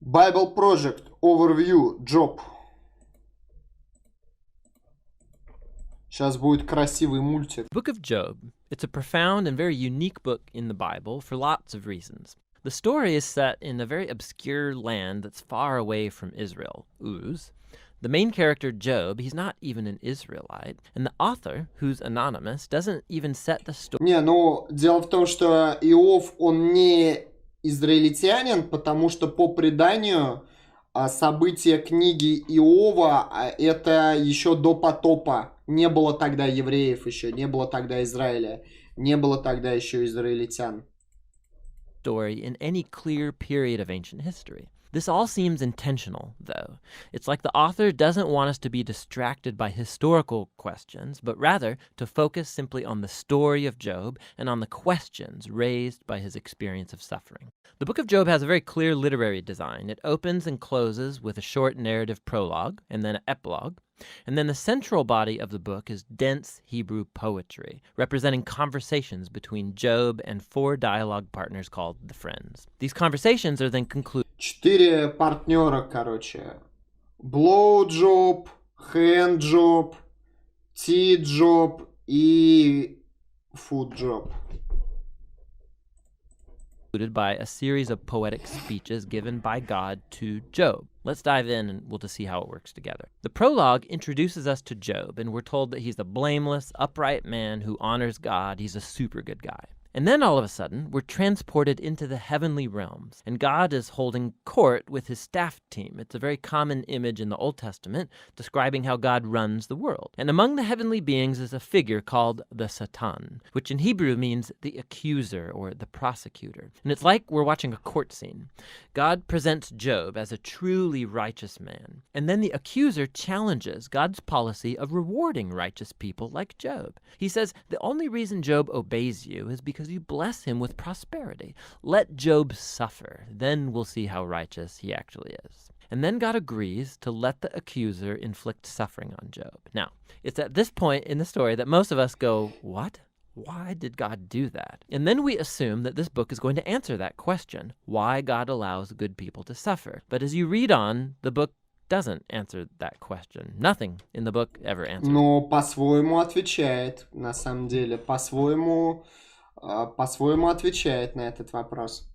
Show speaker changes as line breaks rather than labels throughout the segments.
BibleProject Overview Job. Сейчас будет красивый мультик.
Book of Job. It's a profound and very unique book in the Bible for lots of reasons. The story is set in a very obscure land that's far away from Israel, Uz. The main character, Job, he's not even an Israelite, and the author, who's anonymous, doesn't even set the story.
Не, ну, дело в том, что Иов, он не израильтянин, потому что по преданию события книги Иова это еще до потопа. Не было тогда евреев еще, не было тогда Израиля, не было тогда еще израильтян.
Story in any clear period of ancient history. This all seems intentional, though. It's like the author doesn't want us to be distracted by historical questions, but rather to focus simply on the story of Job and on the questions raised by his experience of suffering. The book of Job has a very clear literary design. It opens and closes with a short narrative prologue and then an epilogue. And then the central body of the book is dense Hebrew poetry, representing conversations between Job and 4 dialogue partners called the Friends. These conversations are then concluded.
4 партнера, короче. Blow job, hand job, tea job и food job.
By a series of poetic speeches given by God to Job. Let's dive in and we'll just see how it works together. The prologue introduces us to Job, and we're told that he's a blameless, upright man who honors God. He's a super good guy. And then all of a sudden, we're transported into the heavenly realms, and God is holding court with his staff team. It's a very common image in the Old Testament describing how God runs the world. And among the heavenly beings is a figure called the Satan, which in Hebrew means the accuser or the prosecutor. And it's like we're watching a court scene. God presents Job as a truly righteous man, and then the accuser challenges God's policy of rewarding righteous people like Job. He says, the only reason Job obeys you is because you bless him with prosperity. Let Job suffer, then we'll see how righteous he actually is. And then God agrees to let the accuser inflict suffering on Job. Now, it's at this point in the story that most of us go, what? Why did God do that? And then we assume that this book is going to answer that question, why God allows good people to suffer. But as you read on, the book doesn't answer that question. Nothing in the book ever answers.
Но по-своему отвечает, на самом деле, по-своему отвечает на этот вопрос.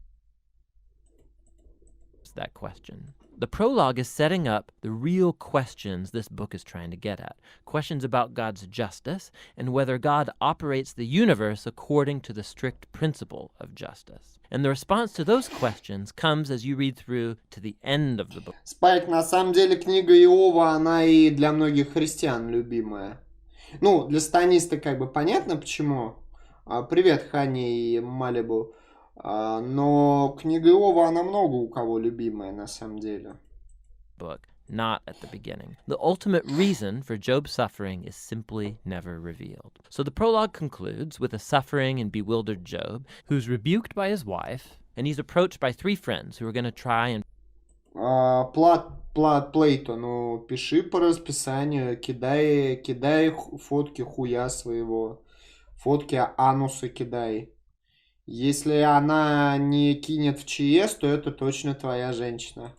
That question. The prologue is setting up the real questions this book is trying to get at. Questions about God's justice and whether God operates the universe according to the strict principle of justice. And the response to those questions comes as you read through to the end of the book.
Спайк, на самом деле книга Иова, она и для многих христиан любимая. Ну, для сатаниста как бы понятно почему. Привет, Хани и Малибу. Но книга Иова, она много у кого любимая на самом деле.
Book, not at the beginning. The ultimate reason for Job's suffering is simply never revealed. So the prologue concludes with a suffering and bewildered Job, who's rebuked by his wife, and he's approached by 3 friends who are going to try and...
Плейто, ну, пиши по расписанию, кидай фотки хуя своего, фотки ануса кидай. Если она не кинет в ЧС, то это точно твоя женщина.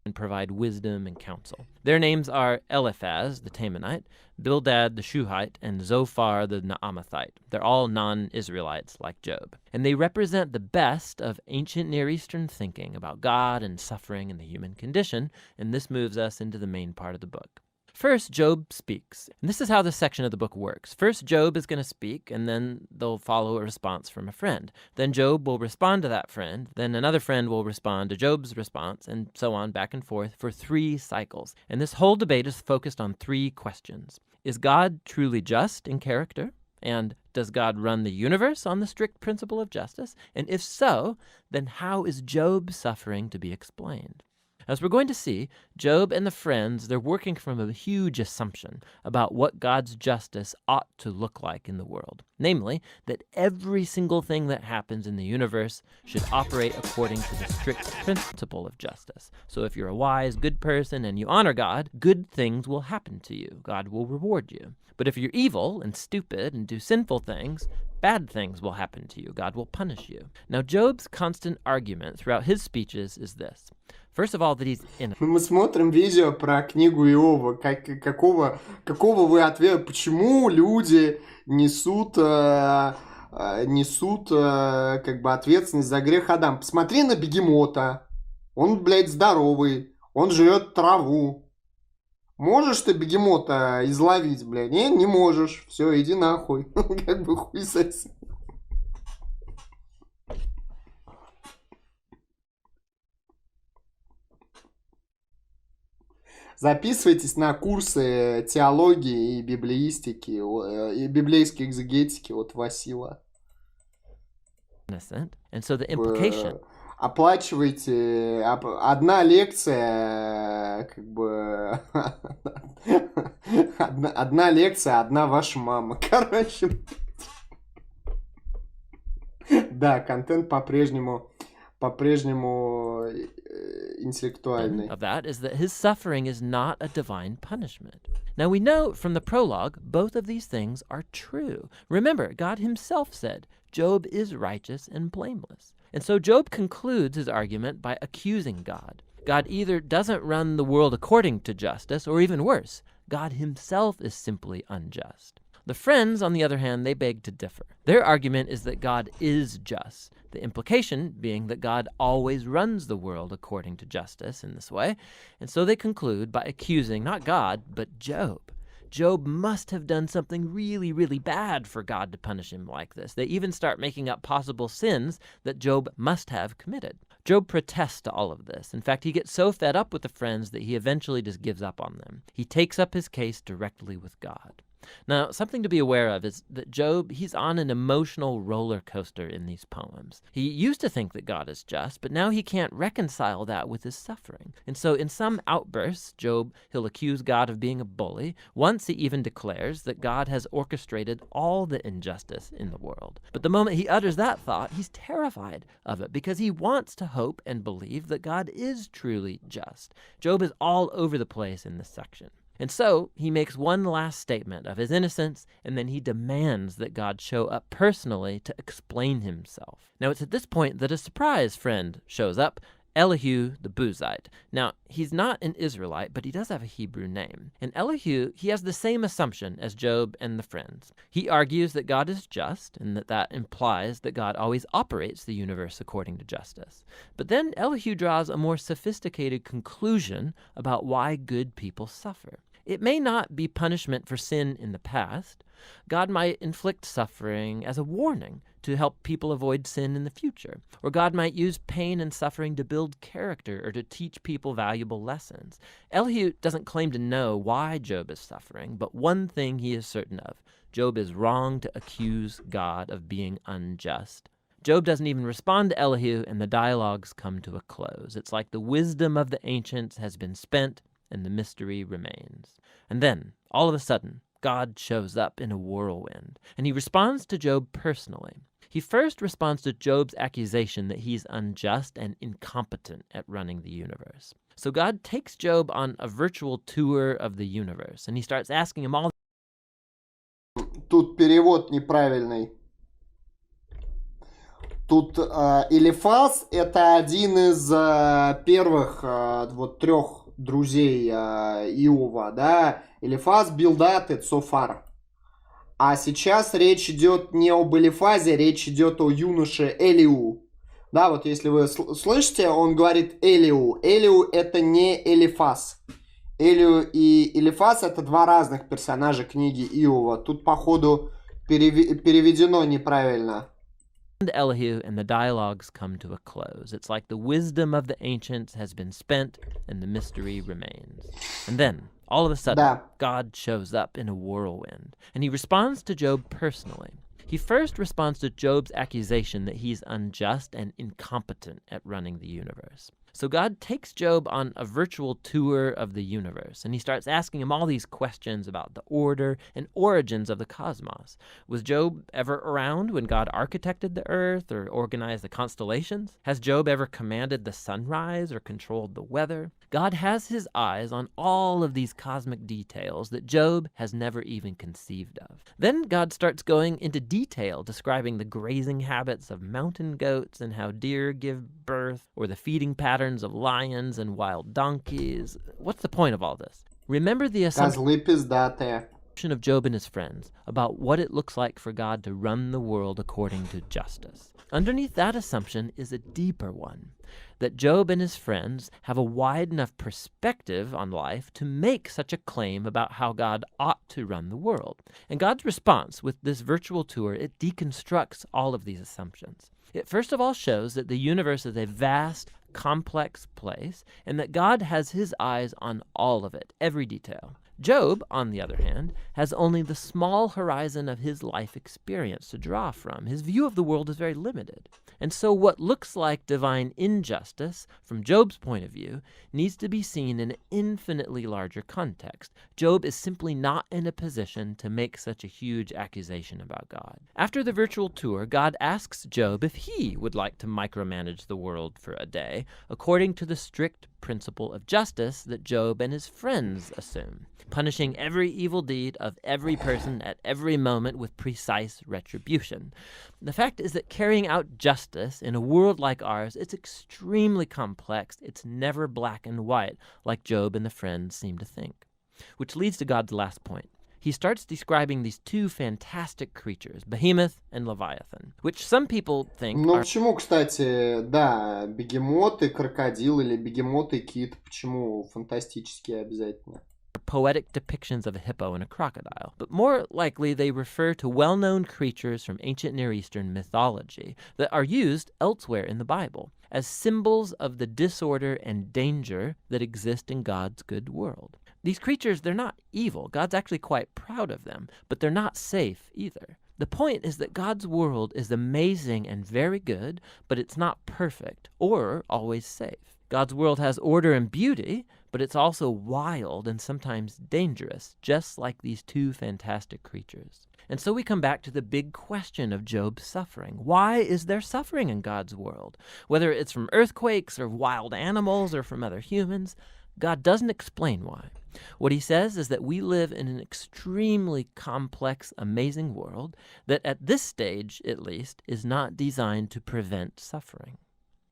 And provide wisdom and counsel. Their names are Eliphaz, the Temanite, Bildad, the Shuhite, and Zophar, the Naamathite. They're all non-Israelites like Job. And they represent the best of ancient Near Eastern thinking about God and suffering and the human condition, and this moves us into the main part of the book. First, Job speaks. And this is how this section of the book works. First, Job is going to speak, and then they'll follow a response from a friend. Then Job will respond to that friend. Then another friend will respond to Job's response, and so on back and forth for 3 cycles. And this whole debate is focused on 3 questions. Is God truly just in character? And does God run the universe on the strict principle of justice? And if so, then how is Job's suffering to be explained? As we're going to see, Job and the friends, they're working from a huge assumption about what God's justice ought to look like in the world. Namely, that every single thing that happens in the universe should operate according to the strict principle of justice. So if you're a wise, good person and you honor God, good things will happen to you. God will reward you. But if you're evil and stupid and do sinful things, bad things will happen to you. God will punish you. Now, Job's constant argument throughout his speeches is this. First of all, that he's innocent.
Мы смотрим видео про книгу Иова. Какого вы ответа? Почему люди несут как бы ответственность за грех Адама? Посмотри на бегемота. Он, блядь, здоровый. Он жрет траву. Можешь ты бегемота изловить, блядь? Не можешь. Все, иди нахуй. Как бы хуй соси. Записывайтесь на курсы теологии и библеистики, и библейской экзегетики от Васила.
And so the implication...
Оплачивайте одна лекция, как бы одна лекция, одна ваша мама. Короче, да, контент по-прежнему интеллектуальный.
Of that is that his suffering is not a divine punishment. Now we know from the prologue both of these things are true. Remember, God himself said, Job is righteous and blameless. And so Job concludes his argument by accusing God. God either doesn't run the world according to justice, or even worse, God himself is simply unjust. The friends, on the other hand, they beg to differ. Their argument is that God is just, the implication being that God always runs the world according to justice in this way, and so they conclude by accusing not God, but Job. Job must have done something really, really bad for God to punish him like this. They even start making up possible sins that Job must have committed. Job protests to all of this. In fact, he gets so fed up with the friends that he eventually just gives up on them. He takes up his case directly with God. Now, something to be aware of is that Job, he's on an emotional roller coaster in these poems. He used to think that God is just, but now he can't reconcile that with his suffering. And so in some outbursts, Job, he'll accuse God of being a bully. Once he even declares that God has orchestrated all the injustice in the world. But the moment he utters that thought, he's terrified of it because he wants to hope and believe that God is truly just. Job is all over the place in this section. And so he makes one last statement of his innocence, and then he demands that God show up personally to explain himself. Now it's at this point that a surprise friend shows up, Elihu the Buzite. Now, he's not an Israelite, but he does have a Hebrew name. And Elihu, he has the same assumption as Job and the friends. He argues that God is just, and that implies that God always operates the universe according to justice. But then Elihu draws a more sophisticated conclusion about why good people suffer. It may not be punishment for sin in the past. God might inflict suffering as a warning to help people avoid sin in the future. Or God might use pain and suffering to build character or to teach people valuable lessons. Elihu doesn't claim to know why Job is suffering, but one thing he is certain of. Job is wrong to accuse God of being unjust. Job doesn't even respond to Elihu, and the dialogues come to a close. It's like the wisdom of the ancients has been spent, and the mystery remains. And then, all of a sudden, God shows up in a whirlwind, and he responds to Job personally. He first responds to Job's accusation that he's unjust and incompetent at running the universe. So God takes Job on a virtual tour of the universe, and he starts asking him all...
Тут перевод неправильный. Тут Элифаз — это один из первых вот трех друзей Иова, да, Элифаз, Билдад и Цофар. А сейчас речь идет не об Элифазе, речь идет о юноше Элиу. Да, вот если вы слышите, он говорит Элиу. Элиу — это не Элифаз. Элиу и Элифаз — это два разных персонажа книги Иова. Тут, походу, переведено неправильно.
Elihu, and the dialogues come to a close. It's like the wisdom of the ancients has been spent, and the mystery remains. And then, all of a sudden, God shows up in a whirlwind, and he responds to Job personally. He first responds to Job's accusation that he's unjust and incompetent at running the universe. So God takes Job on a virtual tour of the universe, and he starts asking him all these questions about the order and origins of the cosmos. Was Job ever around when God architected the earth or organized the constellations? Has Job ever commanded the sunrise or controlled the weather? God has his eyes on all of these cosmic details that Job has never even conceived of. Then God starts going into detail describing the grazing habits of mountain goats and how deer give birth, or the feeding patterns of lions and wild donkeys. What's the point of all this? Remember the assumption
Козлы пиздатые.
of Job and his friends about what it looks like for God to run the world according to justice. Underneath that assumption is a deeper one, that Job and his friends have a wide enough perspective on life to make such a claim about how God ought to run the world. And God's response with this virtual tour, it deconstructs all of these assumptions. It first of all shows that the universe is a vast, complex place, and that God has his eyes on all of it, every detail. Job, on the other hand, has only the small horizon of his life experience to draw from. His view of the world is very limited. And so what looks like divine injustice, from Job's point of view, needs to be seen in an infinitely larger context. Job is simply not in a position to make such a huge accusation about God. After the virtual tour, God asks Job if he would like to micromanage the world for a day, according to the strict principle of justice that Job and his friends assume, punishing every evil deed of every person at every moment with precise retribution. The fact is that carrying out justice in a world like ours, it's extremely complex. It's never black and white, like Job and the friends seem to think. Which leads to God's last point. He starts describing these two fantastic creatures, Behemoth and Leviathan, which some people think
Ну
are
почему, кстати, да, бегемот и крокодил или бегемот и кит, почему фантастические обязательно?
poetic depictions of a hippo and a crocodile, but more likely they refer to well-known creatures from ancient Near Eastern mythology that are used elsewhere in the Bible as symbols of the disorder and danger that exist in God's good world. These creatures, they're not evil. God's actually quite proud of them, but they're not safe either. The point is that God's world is amazing and very good, but it's not perfect or always safe. God's world has order and beauty, but it's also wild and sometimes dangerous, just like these two fantastic creatures. And so we come back to the big question of Job's suffering. Why is there suffering in God's world? Whether it's from earthquakes or wild animals or from other humans, God doesn't explain why. What he says is that we live in an extremely complex, amazing world that at this stage, at least, is not designed to prevent suffering.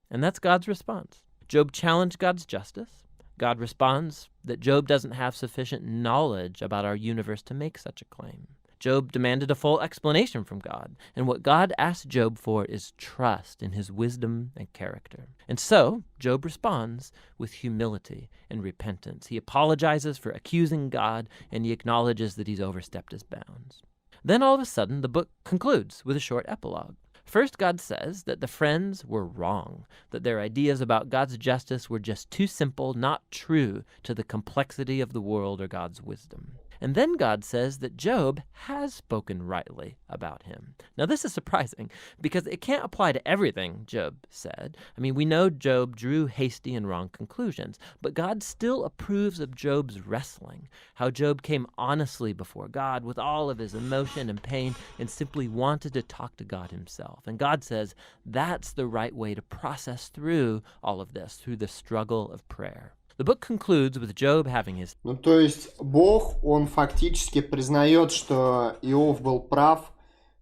And that's God's response. Job challenged God's justice. God responds that Job doesn't have sufficient knowledge about our universe to make such a claim. Job demanded a full explanation from God, and what God asked Job for is trust in his wisdom and character. And so, Job responds with humility and repentance. He apologizes for accusing God, and he acknowledges that he's overstepped his bounds. Then all of a sudden, the book concludes with a short epilogue. First, God says that the friends were wrong, that their ideas about God's justice were just too simple, not true to the complexity of the world or God's wisdom. And then God says that Job has spoken rightly about him. Now, this is surprising because it can't apply to everything Job said. I mean, we know Job drew hasty and wrong conclusions, but God still approves of Job's wrestling, how Job came honestly before God with all of his emotion and pain and simply wanted to talk to God himself. And God says that's the right way to process through all of this, through the struggle of prayer. The book concludes with Job having his...
Ну, то есть Бог, он фактически признает, что Иов был прав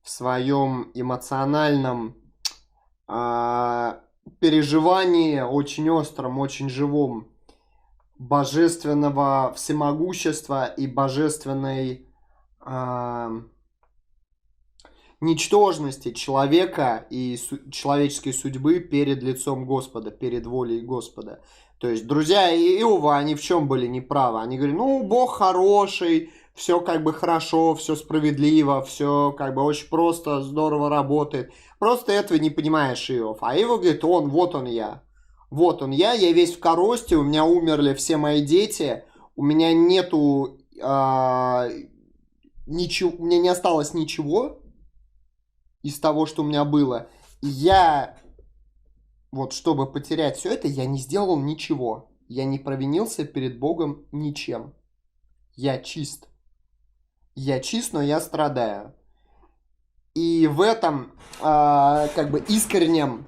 в своем эмоциональном переживании, очень остром, очень живом, божественного всемогущества и божественной ничтожности человека и человеческой судьбы перед лицом Господа, перед волей Господа. То есть друзья Иова, они в чем были неправы? Они говорят, ну, Бог хороший, все как бы хорошо, все справедливо, все как бы очень просто, здорово работает. Просто этого не понимаешь, Иов. А Иов говорит, вот он я. Вот он я весь в коросте, у меня умерли все мои дети, у меня нету ничего, у меня не осталось ничего из того, что у меня было. И я... Вот, чтобы потерять все это, я не сделал ничего. Я не провинился перед Богом ничем. Я чист. Я чист, но я страдаю. И в этом как бы искреннем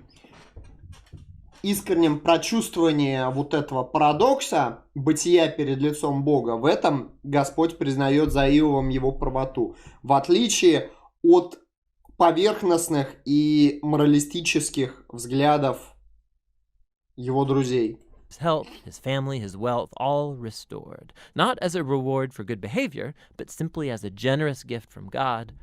искреннем прочувствовании вот этого парадокса бытия перед лицом Бога, в этом Господь признает за Иовом его правоту. В отличие от поверхностных и моралистических взглядов его друзей.
His health, his family, his wealth, all restored. Not as a reward for good behavior, but simply as a generous gift from God.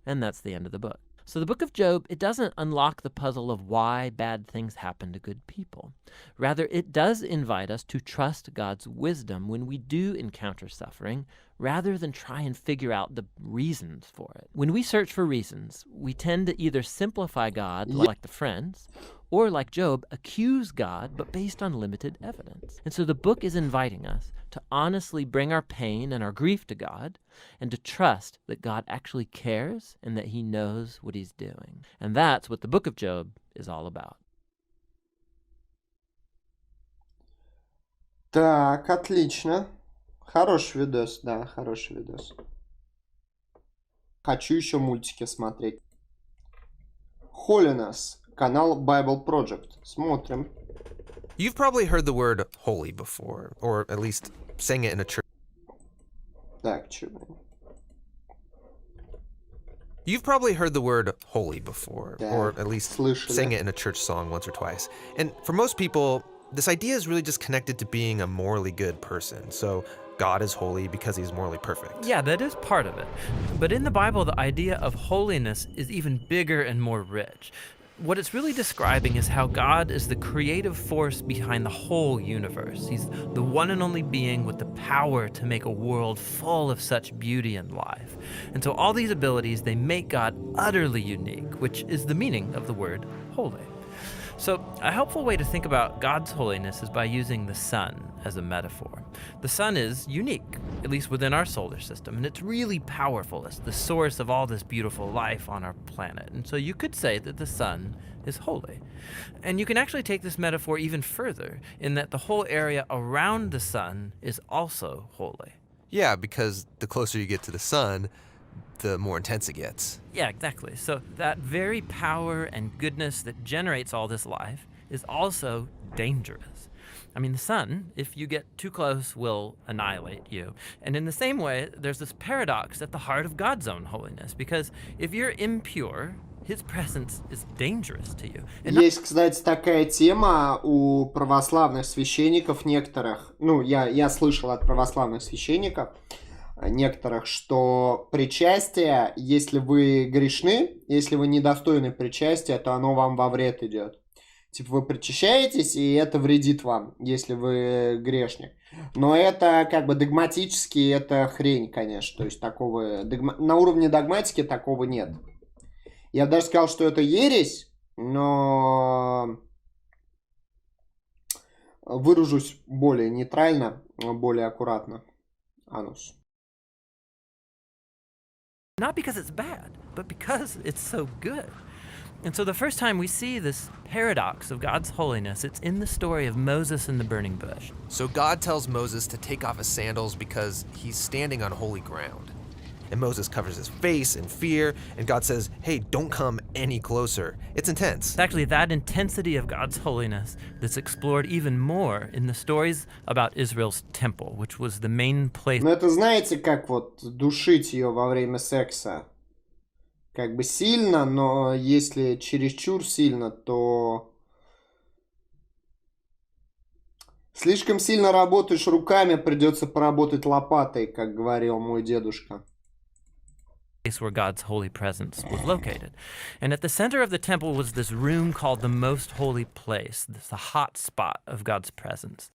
And that's the end of the book. So the book of Job, it doesn't unlock the puzzle of why bad things happen to good people. Rather, it does invite us to trust God's wisdom when we do encounter suffering, rather than try and figure out the reasons for it. When we search for reasons, we tend to either simplify God, like the friends, or like Job, accuse God, but based on limited evidence. And so the book is inviting us to honestly bring our pain and our grief to God, and to trust that God actually cares and that he knows what he's doing. And that's what the book of Job is all about.
Так, отлично. Хороший видос, да, хороший видос. Хочу еще мультики смотреть. Holiness, канал BibleProject. Смотрим.
You've probably heard the word holy before, or at least sang it in a church.
Так, чего?
You've probably heard the word holy before,
Да,
or at least
слышали.
sang it in a church song once or twice. And for most people, this idea is really just connected to being a morally good person. So God is holy because he's morally perfect.
Yeah, that is part of it. But in the Bible, the idea of holiness is even bigger and more rich. What it's really describing is how God is the creative force behind the whole universe. He's the one and only being with the power to make a world full of such beauty and life. And so all these abilities, they make God utterly unique, which is the meaning of the word holy. So a helpful way to think about God's holiness is by using the sun as a metaphor. The sun is unique, at least within our solar system, and it's really powerful. It's the source of all this beautiful life on our planet. And so you could say that the sun is holy. And you can actually take this metaphor even further, in that the whole area around the sun is also holy.
Yeah, because the closer you get to the sun, the more intense it gets.
Yeah, exactly. So that very power and goodness that generates all this life is also dangerous. I mean, the sun, if you get too close, will annihilate you. And in the same way, there's this paradox at the heart of God's own holiness, because if you're impure, his presence is dangerous to you.
Есть, кстати, такая тема у православных священников некоторых. Ну, я слышал от православных священников некоторых, что причастие, если вы грешны, если вы недостойны причастия, то оно вам во вред идет. Типа вы причащаетесь, и это вредит вам, если вы грешник. Но это как бы догматически, это хрень, конечно. То есть такого на уровне догматики такого нет. Я бы даже сказал, что это ересь, но выражусь более нейтрально, более аккуратно. Анус.
Not because it's bad, but because it's so good. And so the first time we see this paradox of God's holiness, it's in the story of Moses and the burning bush.
So God tells Moses to take off his sandals because he's standing on holy ground. And Moses covers his face in fear, and God says, hey, don't come any closer. It's intense.
It's actually that intensity of God's holiness that's explored even more in the stories about Israel's temple, which was the main place.
Ну это знаете, как вот душить ее во время секса? Как бы сильно, но если чересчур сильно, то слишком сильно работаешь руками, придется поработать лопатой, как говорил мой дедушка.
Where God's holy presence was located. And at the center of the temple was this room called the most holy place, the hot spot of God's presence.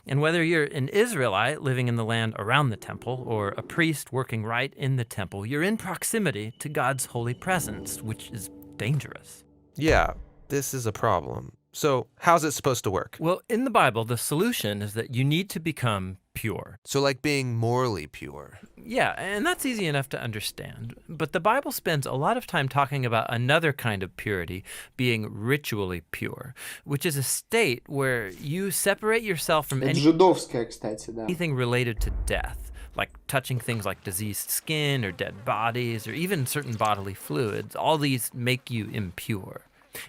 And whether you're an Israelite living in the land around the temple or a priest working right in the temple, you're in proximity to God's holy presence, which is dangerous.
Yeah, this is a problem. So how's it supposed to work?
Well, in the Bible, the solution is that you need to become pure.
So like being morally pure.
Yeah, and that's easy enough to understand. But the Bible spends a lot of time talking about another kind of purity, being ritually pure, which is a state where you separate yourself from
Это жидовская, кстати, да.
anything related to death, like touching things like diseased skin or dead bodies or even certain bodily fluids. All these make you impure.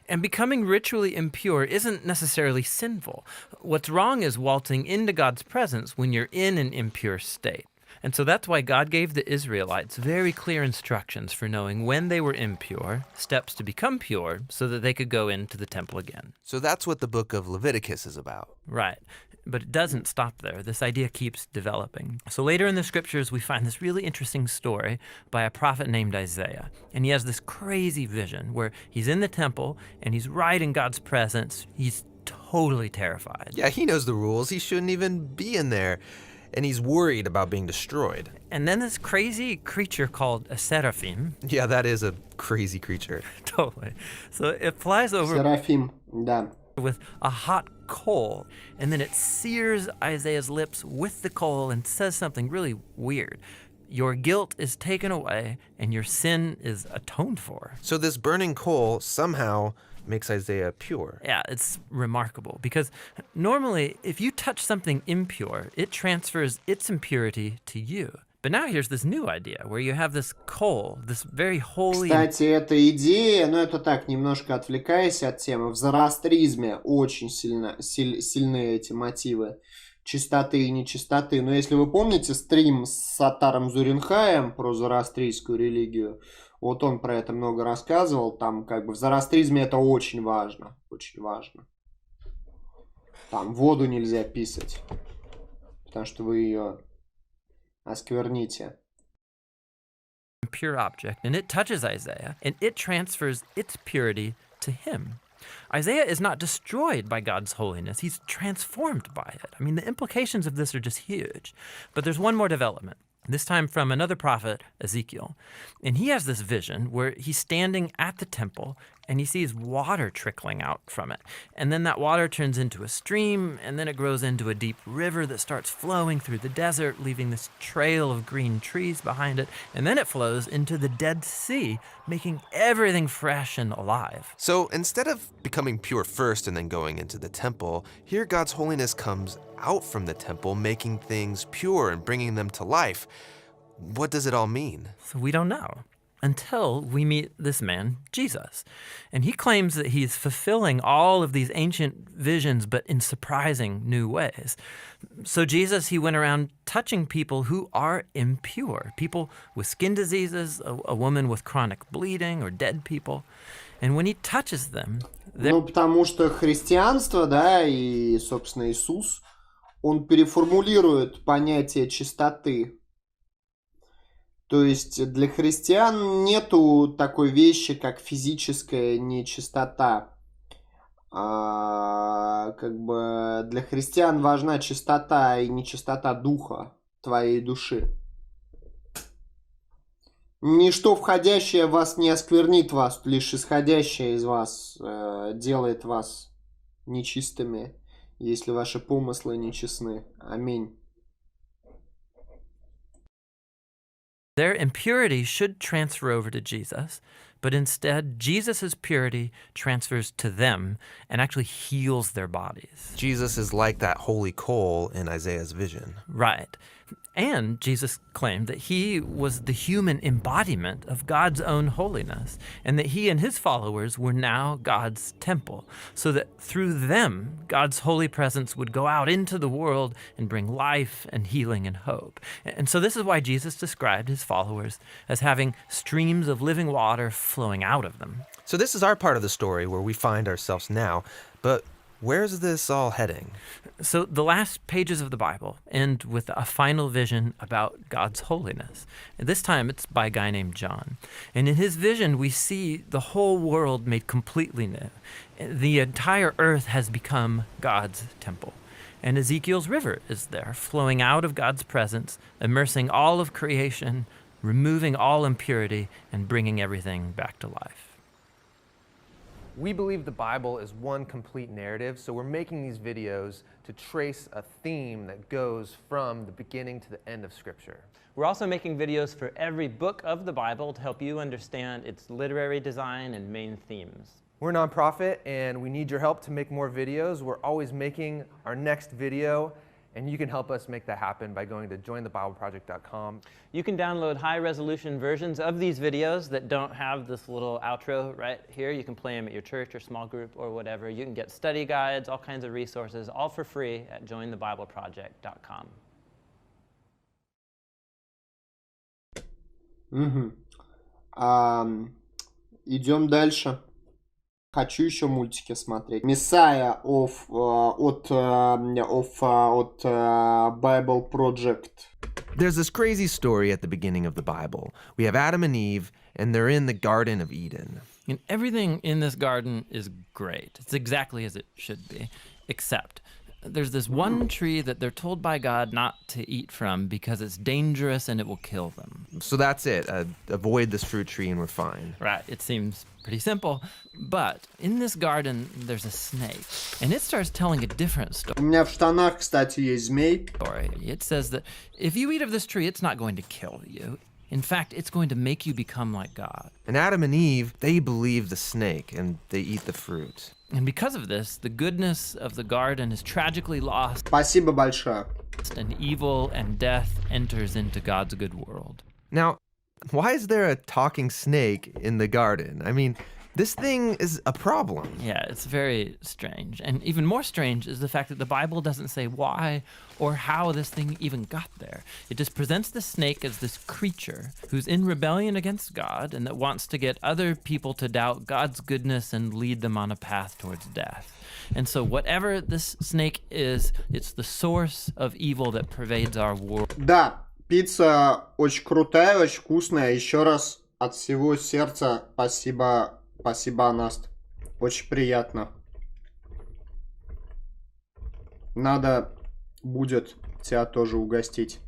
And becoming ritually impure isn't necessarily sinful. What's wrong is waltzing into God's presence when you're in an impure state. And so that's why God gave the Israelites very clear instructions for knowing when they were impure, steps to become pure, so that they could go into the temple again.
So that's what the book of Leviticus is about.
Right. But it doesn't stop there. This idea keeps developing. So later in the scriptures, we find this really interesting story by a prophet named Isaiah. And he has this crazy vision where he's in the temple and he's right in God's presence. He's totally terrified.
Yeah, he knows the rules. He shouldn't even be in there. And he's worried about being destroyed.
And then this crazy creature called a seraphim.
Yeah, that is a crazy creature.
Totally. So it flies over
Серафим, да.
with a hot coal, and then it sears Isaiah's lips with the coal and says something really weird. Your guilt is taken away and your sin is atoned for.
So this burning coal somehow makes Isaiah pure.
Yeah, it's remarkable because normally if you touch something impure, it transfers its impurity to you. But now here's this new idea where you have this coal, this very holy...
Кстати, эта идея, ну это так, немножко отвлекаясь от темы, в зороастризме очень сильны эти мотивы чистоты и нечистоты. Но если вы помните стрим с Саттаром Зуринхаем про зороастрийскую религию, вот он про это много рассказывал, там как бы в зороастризме это очень важно, очень важно. Там воду нельзя писать, потому что вы ее оскверните.
Pure object, and it touches Isaiah, and it transfers its purity to him. Isaiah is not destroyed by God's holiness. He's transformed by it. I mean, the implications of this are just huge. But there's one more development, this time from another prophet, Ezekiel. And he has this vision where he's standing at the temple and he sees water trickling out from it. And then that water turns into a stream, and then it grows into a deep river that starts flowing through the desert, leaving this trail of green trees behind it. And then it flows into the Dead Sea, making everything fresh and alive.
So instead of becoming pure first and then going into the temple, here God's holiness comes out from the temple, making things pure and bringing them to life. What does it all mean?
So we don't know until we meet this man, Jesus. And he claims that he's fulfilling all of these ancient visions, but in surprising new ways. So Jesus, he went around touching people who are impure, people with skin diseases, a woman with chronic bleeding, or dead people. And when he touches them...
Ну, потому что христианство, да, и, собственно, Иисус, он переформулирует понятие чистоты. То есть для христиан нету такой вещи, как физическая нечистота. Как бы для христиан важна чистота и нечистота духа твоей души. Ничто входящее в вас не осквернит вас, лишь исходящее из вас делает вас нечистыми, если ваши помыслы нечестны. Аминь.
Their impurity should transfer over to Jesus, but instead, Jesus' purity transfers to them and actually heals their bodies.
Jesus is like that holy coal in Isaiah's vision.
Right. And Jesus claimed that he was the human embodiment of God's own holiness, and that he and his followers were now God's temple, so that through them, God's holy presence would go out into the world and bring life and healing and hope. And so this is why Jesus described his followers as having streams of living water flowing out of them.
So this is our part of the story where we find ourselves now, but where's this all heading?
So the last pages of the Bible end with a final vision about God's holiness. And this time it's by a guy named John. And in his vision, we see the whole world made completely new. The entire earth has become God's temple. And Ezekiel's river is there, flowing out of God's presence, immersing all of creation, removing all impurity, and bringing everything back to life.
We believe the Bible is one complete narrative, so we're making these videos to trace a theme that goes from the beginning to the end of Scripture.
We're also making videos for every book of the Bible to help you understand its literary design and main themes.
We're a nonprofit and we need your help to make more videos. We're always making our next video, And you can help us make that happen by going to jointhebibleproject.com.
You can download high-resolution versions of these videos that don't have this little outro right here. You can play them at your church or small group or whatever. You can get study guides, all kinds of resources, all for free at jointhebibleproject.com.
Идем дальше. Хочу еще мультики смотреть. Мессия от BibleProject.
There's this crazy story at the beginning of the Bible. We have Adam and Eve, and they're in the Garden of Eden.
And everything in this garden is great. It's exactly as it should be, except there's this one tree that they're told by God not to eat from because it's dangerous and it will kill them.
So that's it. Avoid this fruit tree and we're fine.
Right, it seems pretty simple. But in this garden, there's a snake, and it starts telling a different
У меня в штанах, кстати, есть змей.
story. It says that if you eat of this tree, it's not going to kill you. In fact, it's going to make you become like God.
And Adam and Eve, they believe the snake and they eat the fruit.
And because of this, the goodness of the garden is tragically lost,
Спасибо большое.
and evil and death enters into God's good world.
Now, why is there a talking snake in the garden? I mean, this thing is a problem.
Yeah, it's very strange. And even more strange is the fact that the Bible doesn't say why or how this thing even got there. It just presents the snake as this creature who's in rebellion against God and that wants to get other people to doubt God's goodness and lead them on a path towards death. And so whatever this snake is, it's the source of evil that pervades our world.
Да, пицца очень крутая, очень вкусная. Еще раз от всего сердца спасибо. Спасибо, Анаст. Очень приятно. Надо будет тебя тоже угостить.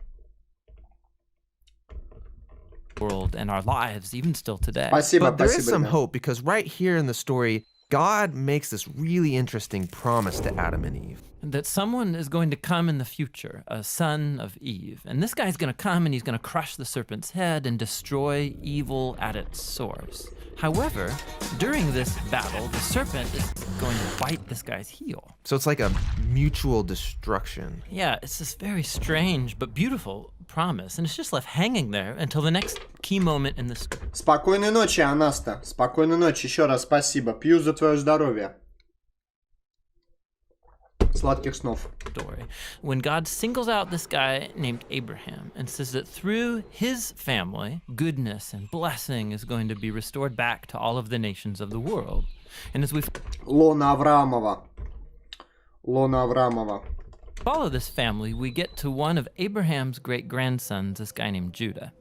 World and our lives, even still today.
Спасибо,
But there is
спасибо.
some
ребят.
hope because right here in the story, God makes this really interesting promise to Adam and Eve.
That someone is going to come in the future, a son of Eve. And this guy's going to come and he's going to crush the serpent's head and destroy evil at its source. However, during this battle, the serpent is going to bite this guy's heel.
So it's like a mutual destruction.
Yeah, it's this very strange but beautiful promise. And it's just left hanging there until the next key moment in the
Спокойной ночи, Анаста. Спокойной ночи. Еще раз спасибо. Пью за твое здоровье. Сладких снов.
story, when God singles out this guy named Abraham and says that through his family, goodness and blessing is going to be restored back to all of the nations of the world. And as we
Лона Авраамова. Лона Авраамова.
follow this family, we get to one of Abraham's great-grandsons, this guy named Judah.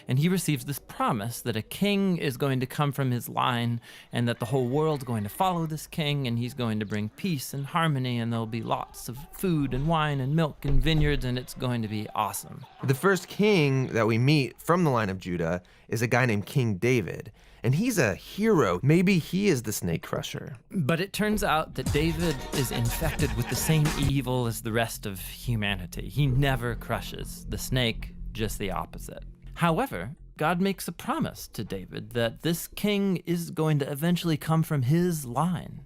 And he receives this promise that a king is going to come from his line and that the whole world's going to follow this king and he's going to bring peace and harmony and there'll be lots of food and wine and milk and vineyards and it's going to be awesome.
The first king that we meet from the line of Judah is a guy named King David. And he's a hero. Maybe he is the snake crusher.
But it turns out that David is infected with the same evil as the rest of humanity. He never crushes the snake, just the opposite. However, God makes a promise to David that this king is going to eventually come from his line.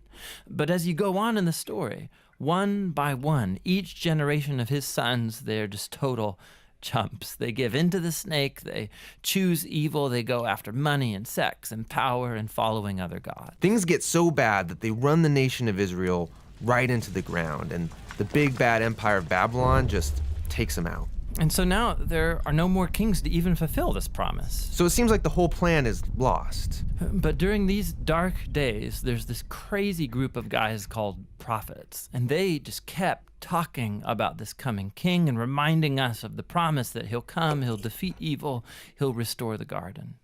But as you go on in the story, one by one, each generation of his sons, they're just total chumps. They give in to the snake, they choose evil, they go after money and sex and power and following other gods.
Things get so bad that they run the nation of Israel right into the ground, and the big bad empire of Babylon just takes them out.
And so now there are no more kings to even fulfill this promise.
So it seems like the whole plan is lost.
But during these dark days, there's this crazy group of guys called prophets, and they just kept talking about this coming king and reminding us of the promise that he'll come, he'll defeat evil, he'll restore the garden.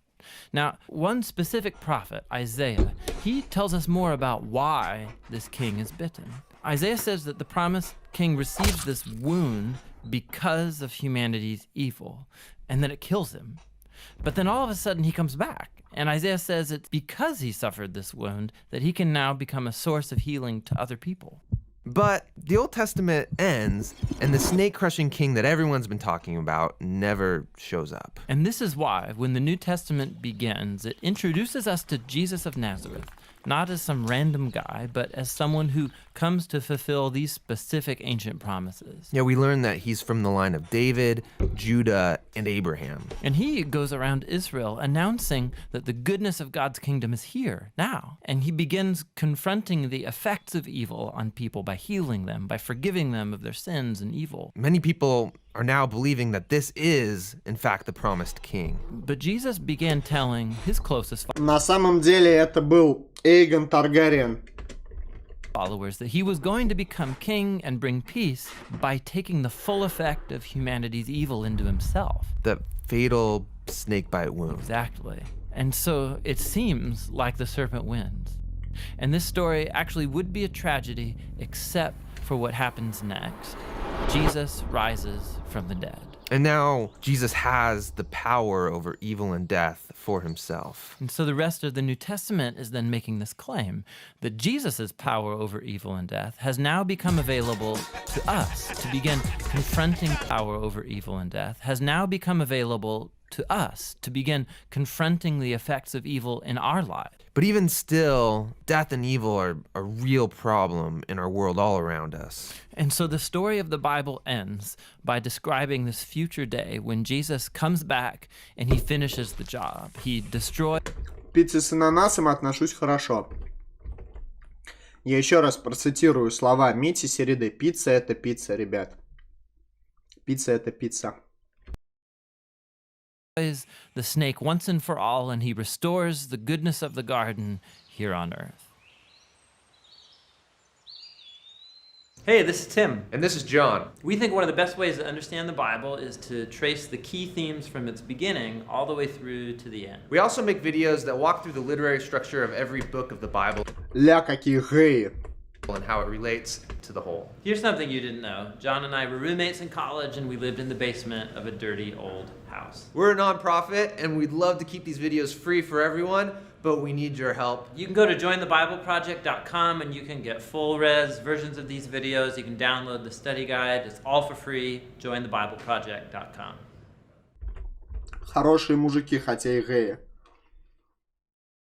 Now, one specific prophet, Isaiah, he tells us more about why this king is bitten. Isaiah says that the promised king receives this wound because of humanity's evil, and that it kills him. But then all of a sudden he comes back, and Isaiah says it's because he suffered this wound that he can now become a source of healing to other people.
But the Old Testament ends, and the snake-crushing king that everyone's been talking about never shows up.
And this is why, when the New Testament begins, it introduces us to Jesus of Nazareth, not as some random guy, but as someone who comes to fulfill these specific ancient promises.
Yeah, we learn that he's from the line of David, Judah, and Abraham.
And he goes around Israel announcing that the goodness of God's kingdom is here, now. And he begins confronting the effects of evil on people by healing them, by forgiving them of their sins and evil.
Many people are now believing that this is, in fact, the promised king.
But Jesus began telling his closest
На самом деле это был Эйгон Таргариен.
followers that he was going to become king and bring peace by taking the full effect of humanity's evil into himself.
The fatal snakebite wound.
Exactly. And so it seems like the serpent wins. And this story actually would be a tragedy except for what happens next. Jesus rises from the dead.
And now Jesus has the power over evil and death for himself.
And so the rest of the New Testament is then making this claim that Jesus' power over evil and death has now become available to us to begin confronting power over evil and death, has now become available to us to begin confronting the effects of evil in our lives.
But even still, death and evil are a real problem in our world all around us.
And so the story of the Bible ends by describing this future day when Jesus comes back and he finishes the job. He destroys...
К пицце с ананасом отношусь хорошо. Я еще раз процитирую слова Мити Середы. Пицца — это пицца, ребят. Пицца — это пицца.
The snake once and for all, and he restores the goodness of the garden here on earth.
Hey, this is Tim.
And this is John.
We think one of the best ways to understand the Bible is to trace the key themes from its beginning all the way through to the end.
We also make videos that walk through the literary structure of every book of the Bible
Ля, какие геи.
and how it relates to the whole.
Here's something you didn't know. John and I were roommates in college, and we lived in the basement of a dirty old house.
We're a nonprofit, and we'd love to keep these videos free for everyone, but we need your help.
You can go to jointhebibleproject.com and you can get full-res versions of these videos. You can download the study guide. It's all for free. Jointhebibleproject.com.
Хорошие мужики, хотя и геи.